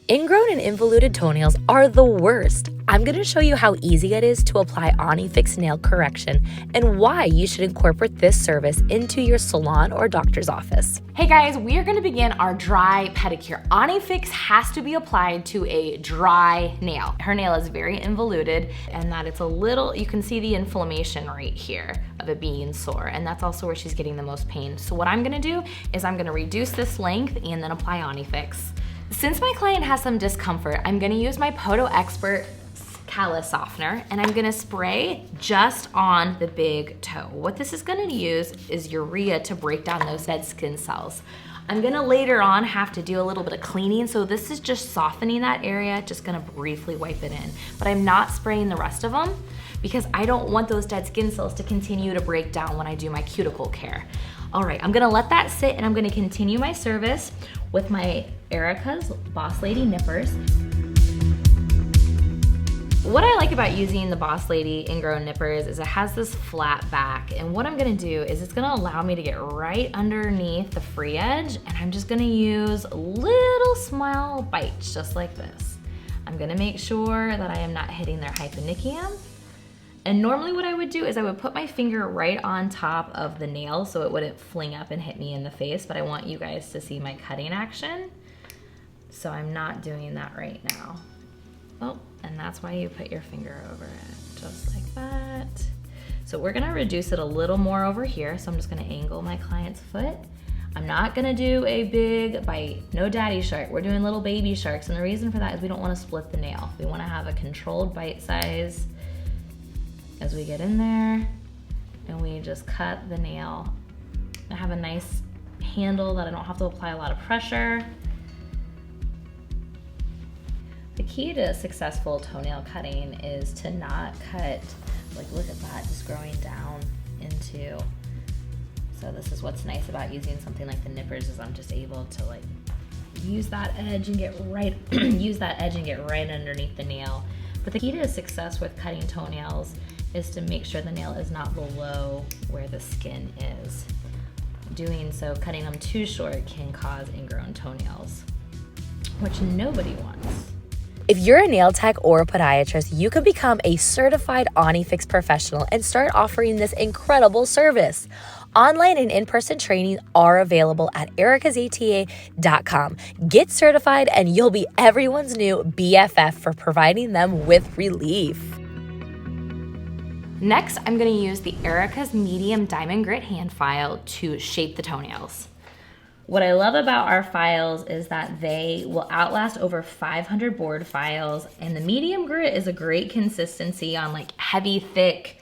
Ingrown and involuted toenails are the worst. I'm going to show you how easy it is to apply Onyfix nail correction and why you should incorporate this service into your salon or doctor's office. Hey guys, we are going to begin our dry pedicure. Onyfix has to be applied to a dry nail. Her nail is very involuted and that it's a little, you can see the inflammation right here of it being sore, and that's also where she's getting the most pain. So what I'm going to do is I'm going to reduce this length and then apply Onyfix. Since my client has some discomfort, I'm gonna use my Podiatrist callus softener and I'm gonna spray just on the big toe. What this is gonna use is urea to break down those dead skin cells. I'm gonna later on have to do a little bit of cleaning, so this is just softening that area, just gonna briefly wipe it in. But I'm not spraying the rest of them because I don't want those dead skin cells to continue to break down when I do my cuticle care. All right, I'm gonna let that sit and I'm gonna continue my service with my Erica's Boss Lady nippers. What I like about using the Boss Lady Ingrown nippers is it has this flat back, and what I'm gonna do is it's gonna allow me to get right underneath the free edge, and I'm just gonna use little small bites just like this. I'm gonna make sure that I am not hitting their hyponychium. And normally what I would do is I would put my finger right on top of the nail so it wouldn't fling up and hit me in the face, but I want you guys to see my cutting action. So I'm not doing that right now. Oh, and that's why you put your finger over it, just like that. So we're gonna reduce it a little more over here, so I'm just gonna angle my client's foot. I'm not gonna do a big bite, no daddy shark. We're doing little baby sharks, and the reason for that is we don't wanna split the nail. We wanna have a controlled bite size as we get in there, and we just cut the nail. I have a nice handle that I don't have to apply a lot of pressure. The key to successful toenail cutting is to not cut, like look at that, just growing down into. So this is what's nice about using something like the nippers is I'm just able to like use that edge and get right, use that edge and get right underneath the nail. But the key to success with cutting toenails is to make sure the nail is not below where the skin is. Doing so, cutting them too short can cause ingrown toenails, which nobody wants. If you're a nail tech or a podiatrist, you can become a certified Onyfix professional and start offering this incredible service. Online and in-person training are available at ericasata.com. Get certified and you'll be everyone's new BFF for providing them with relief. Next, I'm gonna use the Erica's medium diamond grit hand file to shape the toenails. What I love about our files is that they will outlast over 500 board files, and the medium grit is a great consistency on like heavy, thick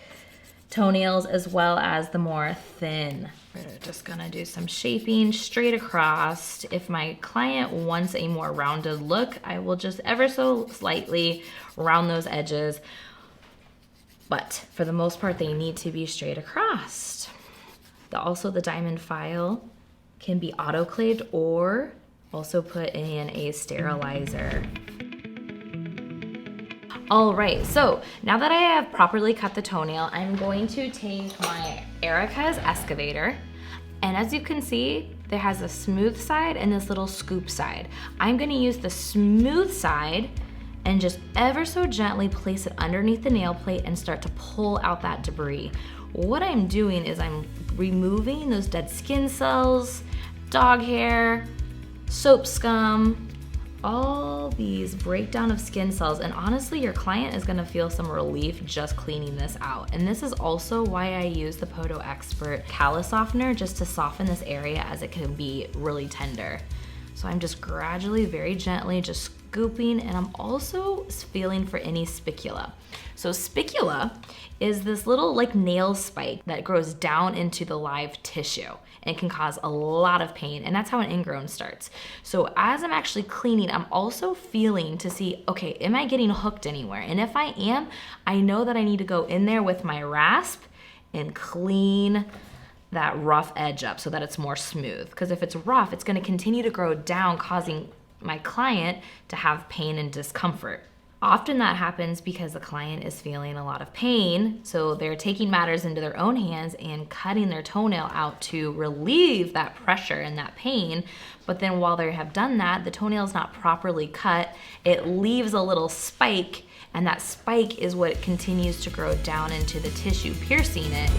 toenails as well as the more thin. We're just gonna do some shaping straight across. If my client wants a more rounded look, I will just ever so slightly round those edges. But for the most part, they need to be straight across. Also, the diamond file can be autoclaved or also put in a sterilizer. All right, so now that I have properly cut the toenail, I'm going to take my Erica's excavator, and as you can see, there has a smooth side and this little scoop side. I'm gonna use the smooth side and just ever so gently place it underneath the nail plate and start to pull out that debris. What I'm doing is I'm removing those dead skin cells, dog hair, soap scum, all these breakdown of skin cells, and honestly, your client is gonna feel some relief just cleaning this out. And this is also why I use the Podiatrist callus softener, just to soften this area as it can be really tender. So I'm just gradually, very gently, just scooping, and I'm also feeling for any spicula. So spicula is this little like nail spike that grows down into the live tissue and can cause a lot of pain, and that's how an ingrown starts. So as I'm actually cleaning, I'm also feeling to see, okay, am I getting hooked anywhere? And if I am, I know that I need to go in there with my rasp and clean that rough edge up so that it's more smooth. Because if it's rough, it's gonna continue to grow down, causing my client to have pain and discomfort. Often that happens because the client is feeling a lot of pain, so they're taking matters into their own hands and cutting their toenail out to relieve that pressure and that pain. But then while they have done that, the toenail is not properly cut. It leaves a little spike, and that spike is what continues to grow down into the tissue, piercing it.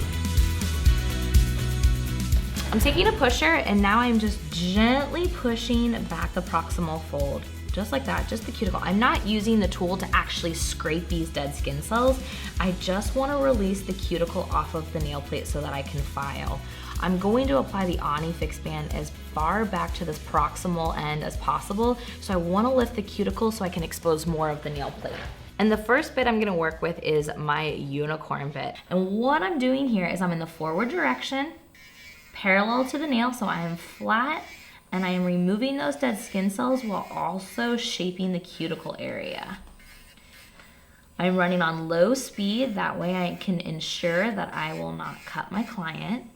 I'm taking a pusher, and now I'm just gently pushing back the proximal fold. Just like that, just the cuticle. I'm not using the tool to actually scrape these dead skin cells. I just want to release the cuticle off of the nail plate so that I can file. I'm going to apply the Onyfix band as far back to this proximal end as possible. So I want to lift the cuticle so I can expose more of the nail plate. And the first bit I'm going to work with is my unicorn bit. And what I'm doing here is I'm in the forward direction, parallel to the nail, so I am flat, and I am removing those dead skin cells while also shaping the cuticle area. I'm running on low speed, that way I can ensure that I will not cut my client.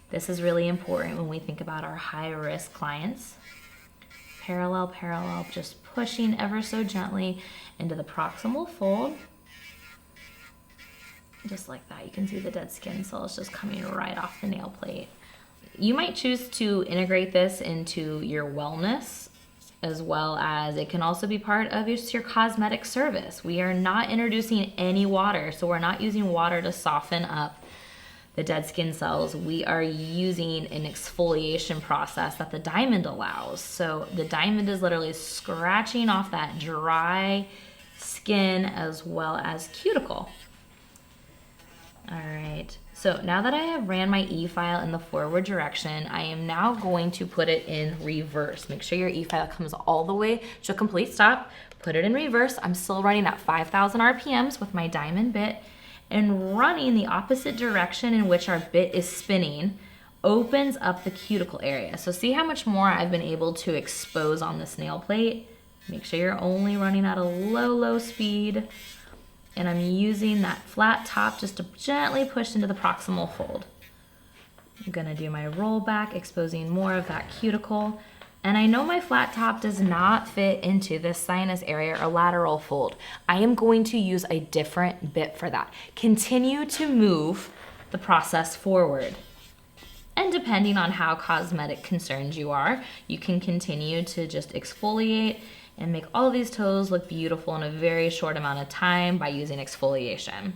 This is really important when we think about our high risk clients. Parallel, parallel, just pushing ever so gently into the proximal fold. Just like that, you can see the dead skin cells just coming right off the nail plate. You might choose to integrate this into your wellness, as well as it can also be part of your cosmetic service. We are not introducing any water, so we're not using water to soften up the dead skin cells. We are using an exfoliation process that the diamond allows. So the diamond is literally scratching off that dry skin as well as cuticle. All right. So now that I have ran my e-file in the forward direction, I am now going to put it in reverse. Make sure your e-file comes all the way to a complete stop. Put it in reverse. I'm still running at 5,000 RPMs with my diamond bit, and running the opposite direction in which our bit is spinning opens up the cuticle area. So see how much more I've been able to expose on this nail plate? Make sure you're only running at a low speed. And I'm using that flat top just to gently push into the proximal fold. I'm gonna do my roll back, exposing more of that cuticle. And I know my flat top does not fit into this sinus area or lateral fold. I am going to use a different bit for that. Continue to move the process forward. And depending on how cosmetic concerned you are, you can continue to just exfoliate and make all of these toes look beautiful in a very short amount of time by using exfoliation.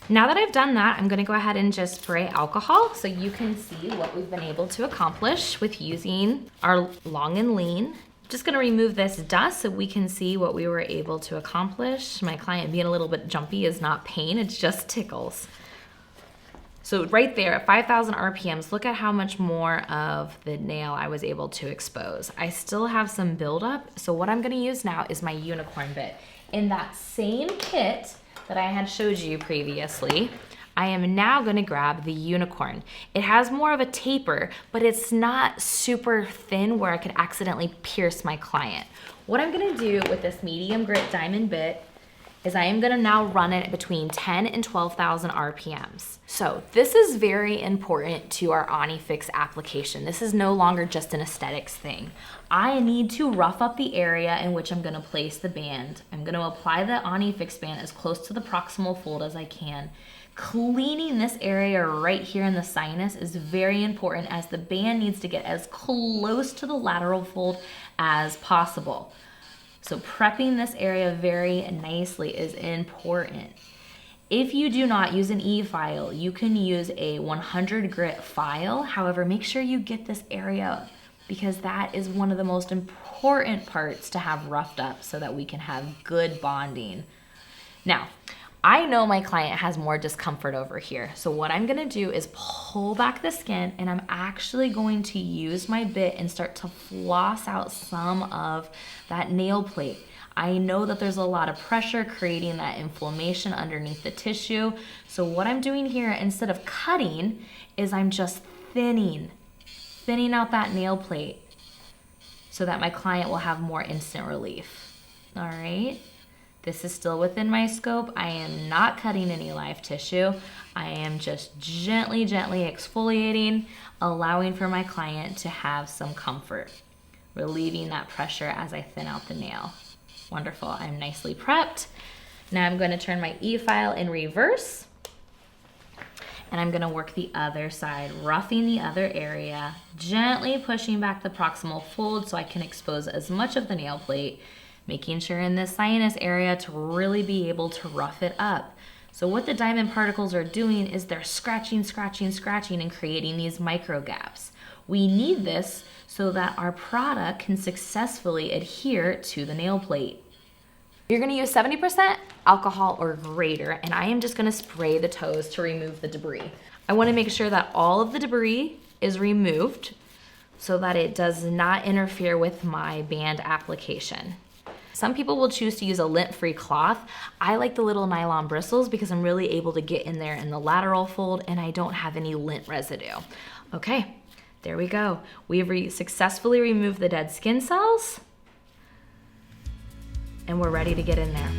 Now that I've done that, I'm gonna go ahead and just spray alcohol so you can see what we've been able to accomplish with using our long and lean. Just gonna remove this dust so we can see what we were able to accomplish. My client being a little bit jumpy is not pain, it's just tickles. So right there at 5,000 RPMs, look at how much more of the nail I was able to expose. I still have some buildup, so what I'm gonna use now is my unicorn bit. In that same kit that I had showed you previously, I am now gonna grab the unicorn. It has more of a taper, but it's not super thin where I could accidentally pierce my client. What I'm gonna do with this medium grit diamond bit is I am gonna now run it between 10 and 12,000 RPMs. So this is very important to our Onyfix application. This is no longer just an aesthetics thing. I need to rough up the area in which I'm gonna place the band. I'm gonna apply the Onyfix band as close to the proximal fold as I can. Cleaning this area right here in the sinus is very important, as the band needs to get as close to the lateral fold as possible. So prepping this area very nicely is important. If you do not use an e-file, you can use a 100 grit file. However, make sure you get this area, because that is one of the most important parts to have roughed up so that we can have good bonding. Now, I know my client has more discomfort over here. So what I'm gonna do is pull back the skin, and I'm actually going to use my bit and start to floss out some of that nail plate. I know that there's a lot of pressure creating that inflammation underneath the tissue. So what I'm doing here, instead of cutting, is I'm just thinning out that nail plate so that my client will have more instant relief. All right. This is still within my scope. I am not cutting any live tissue. I am just gently exfoliating, allowing for my client to have some comfort. relieving that pressure as I thin out the nail. Wonderful, I'm nicely prepped. Now I'm going to turn my E-file in reverse, and I'm going to work the other side, roughing the other area, gently pushing back the proximal fold so I can expose as much of the nail plate, making sure in this sinus area to really be able to rough it up. So what the diamond particles are doing is they're scratching, scratching, scratching, and creating these micro gaps. We need this so that our product can successfully adhere to the nail plate. You're gonna use 70% alcohol or greater, and I am just gonna spray the toes to remove the debris. I wanna make sure that all of the debris is removed so that it does not interfere with my band application. Some people will choose to use a lint-free cloth. I like the little nylon bristles because I'm really able to get in there in the lateral fold and I don't have any lint residue. Okay, there we go. We've successfully removed the dead skin cells, and we're ready to get in there.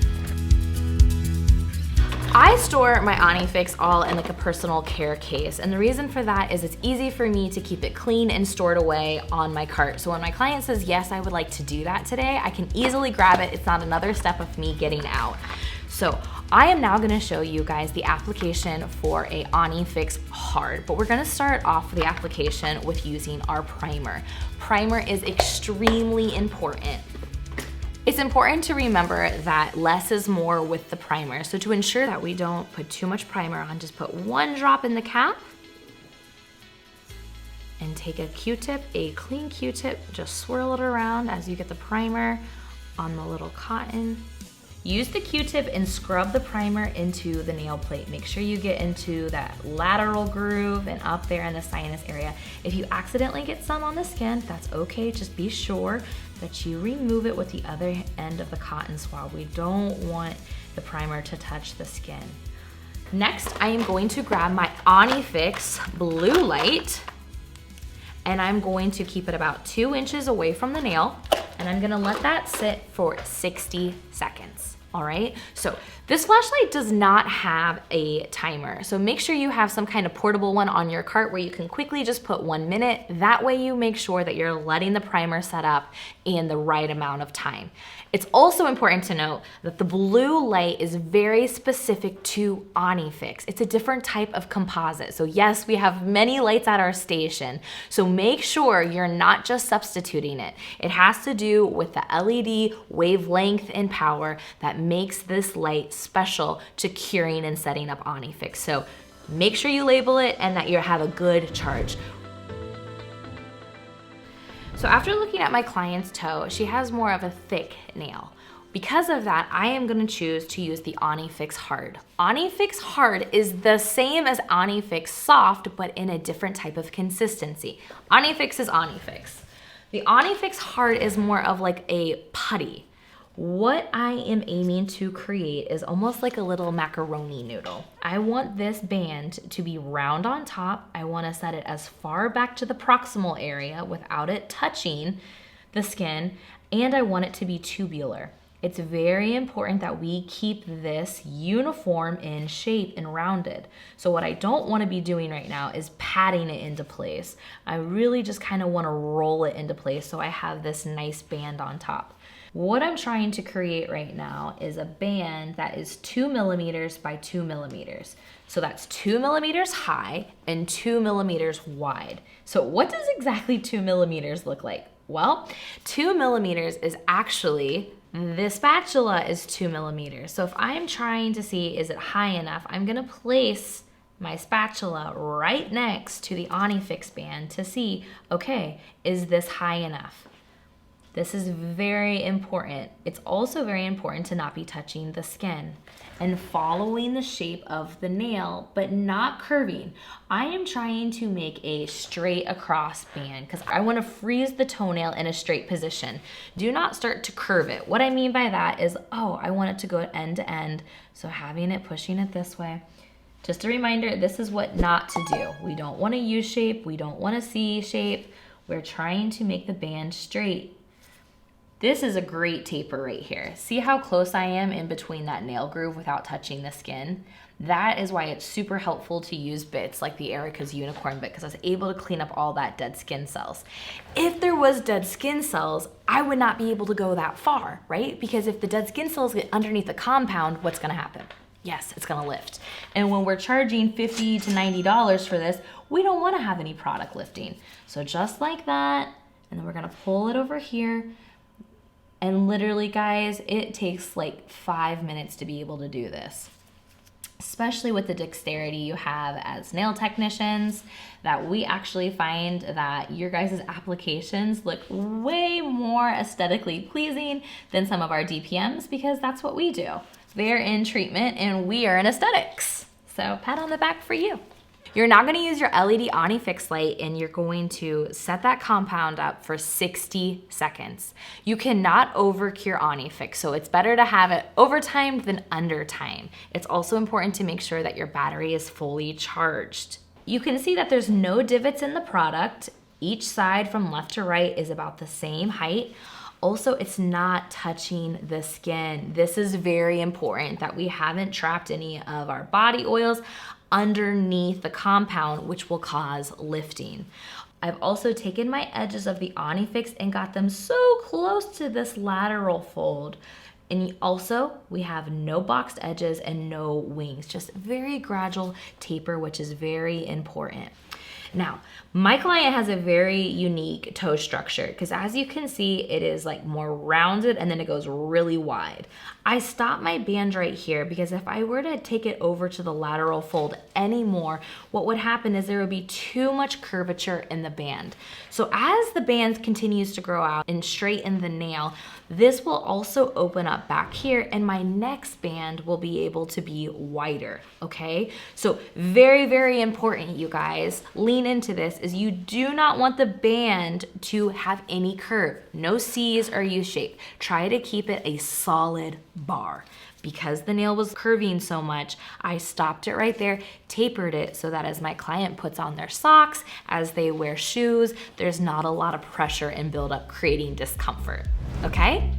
I store my Onyfix all in like a personal care case, and the reason for that is it's easy for me to keep it clean and stored away on my cart. So when my client says, yes, I would like to do that today, I can easily grab it. It's not another step of me getting out. So I am now gonna show you guys the application for a Onyfix hard, but we're gonna start off the application with using our primer. Primer is extremely important. It's important to remember that less is more with the primer. So to ensure that we don't put too much primer on, just put 1 drop in the cap and take a Q-tip, a clean Q-tip, just swirl it around as you get the primer on the little cotton. Use the Q-tip and scrub the primer into the nail plate. Make sure you get into that lateral groove and up there in the sinus area. If you accidentally get some on the skin, that's okay. Just be sure that you remove it with the other end of the cotton swab. We don't want the primer to touch the skin. Next, I am going to grab my Onyfix blue light, and I'm going to keep it about 2 inches away from the nail, and I'm gonna let that sit for 60 seconds. All right, so this flashlight does not have a timer, so make sure you have some kind of portable one on your cart where you can quickly just put 1 minute. That way you make sure that you're letting the primer set up in the right amount of time. It's also important to note that the blue light is very specific to Onyfix. It's a different type of composite. So yes, we have many lights at our station, so make sure you're not just substituting it. It has to do with the LED wavelength and power that makes this light special to curing and setting up Onyfix. So make sure you label it and that you have a good charge. So after looking at my client's toe, she has more of a thick nail. Because of that, I am gonna choose to use the Onyfix Hard. Onyfix Hard is the same as Onyfix Soft, but in a different type of consistency. Onyfix is Onyfix. The Onyfix Hard is more of like a putty. What I am aiming to create is almost like a little macaroni noodle. I want this band to be round on top. I want to set it as far back to the proximal area without it touching the skin, and I want it to be tubular. It's very important that we keep this uniform in shape and rounded. So what I don't want to be doing right now is patting it into place. I really just kind of want to roll it into place so I have this nice band on top. What I'm trying to create right now is a band that is 2 millimeters by 2 millimeters. So that's 2 millimeters high and 2 millimeters wide. So what does exactly 2 millimeters look like? Well, 2 millimeters is actually, this spatula is 2 millimeters. So if I'm trying to see, is it high enough, I'm gonna place my spatula right next to the Onyfix band to see, okay, is this high enough? This is very important. It's also very important to not be touching the skin and following the shape of the nail, but not curving. I am trying to make a straight across band because I want to freeze the toenail in a straight position. Do not start to curve it. What I mean by that is, oh, I want it to go end to end. So having it, pushing it this way. Just a reminder, this is what not to do. We don't want a U shape. We don't want a C shape. We're trying to make the band straight. This is a great taper right here. See how close I am in between that nail groove without touching the skin? That is why it's super helpful to use bits like the Erica's Unicorn bit, because I was able to clean up all that dead skin cells. If there was dead skin cells, I would not be able to go that far, right? Because if the dead skin cells get underneath the compound, what's gonna happen? Yes, it's gonna lift. And when we're charging $50 to $90 for this, we don't wanna have any product lifting. So just like that, and then we're gonna pull it over here. And literally, guys, it takes like 5 minutes to be able to do this. Especially with the dexterity you have as nail technicians, that we actually find that your guys' applications look way more aesthetically pleasing than some of our DPMs, because that's what we do. They're in treatment and we are in aesthetics. So pat on the back for you. You're now gonna use your LED Onyfix light and you're going to set that compound up for 60 seconds. You cannot over-cure Onyfix, so it's better to have it over-timed than under-timed. It's also important to make sure that your battery is fully charged. You can see that there's no divots in the product. Each side from left to right is about the same height. Also, it's not touching the skin. This is very important that we haven't trapped any of our body oils underneath the compound, which will cause lifting. I've also taken my edges of the Onyfix and got them so close to this lateral fold. And also, we have no boxed edges and no wings, just very gradual taper, which is very important. Now, my client has a very unique toe structure because as you can see, it is like more rounded and then it goes really wide. I stopped my band right here because if I were to take it over to the lateral fold anymore, what would happen is there would be too much curvature in the band. So as the band continues to grow out and straighten the nail, this will also open up back here and my next band will be able to be wider, okay? So very, very important, you guys. Lean into this is you do not want the band to have any curve, no C's or U shape. Try to keep it a solid bar. Because the nail was curving so much, I stopped it right there, tapered it so that as my client puts on their socks, as they wear shoes, there's not a lot of pressure and buildup creating discomfort, okay?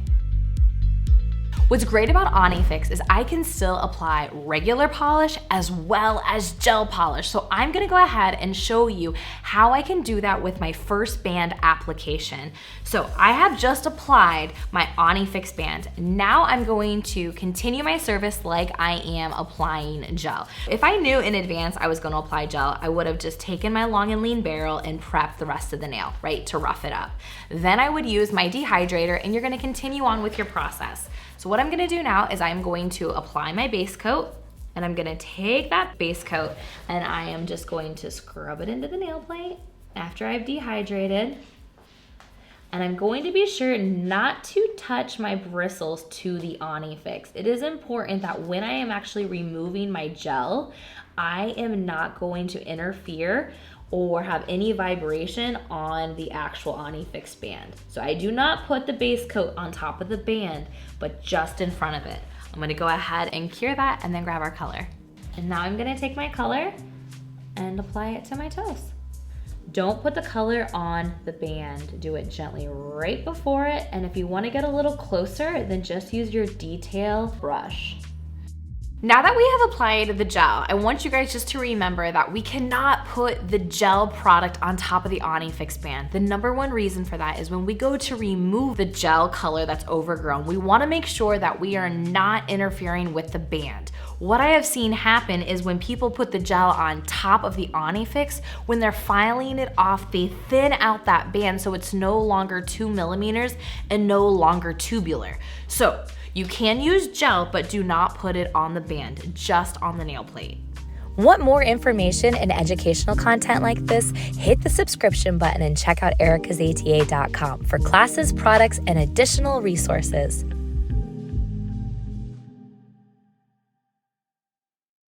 What's great about Onyfix is I can still apply regular polish as well as gel polish. So I'm gonna go ahead and show you how I can do that with my first band application. So I have just applied my Onyfix band. Now I'm going to continue my service like I am applying gel. If I knew in advance I was gonna apply gel, I would have just taken my long and lean barrel and prepped the rest of the nail, right, to rough it up. Then I would use my dehydrator and you're gonna continue on with your process. So what I'm gonna do now is I'm going to apply my base coat and I'm gonna take that base coat and I am just going to scrub it into the nail plate after I've dehydrated. And I'm going to be sure not to touch my bristles to the Onyfix. It is important that when I am actually removing my gel, I am not going to interfere or have any vibration on the actual Onyfix band. So I do not put the base coat on top of the band, but just in front of it. I'm gonna go ahead and cure that and then grab our color. And now I'm gonna take my color and apply it to my toes. Don't put the color on the band. Do it gently right before it. And if you wanna get a little closer, then just use your detail brush. Now that we have applied the gel, I want you guys just to remember that we cannot put the gel product on top of the Onyfix band. The number one reason for that is when we go to remove the gel color that's overgrown, we wanna make sure that we are not interfering with the band. What I have seen happen is when people put the gel on top of the Onyfix, when they're filing it off, they thin out that band so it's no longer 2 millimeters and no longer tubular. So you can use gel, but do not put it on the band, just on the nail plate. Want more information and educational content like this? Hit the subscription button and check out ericasata.com for classes, products, and additional resources.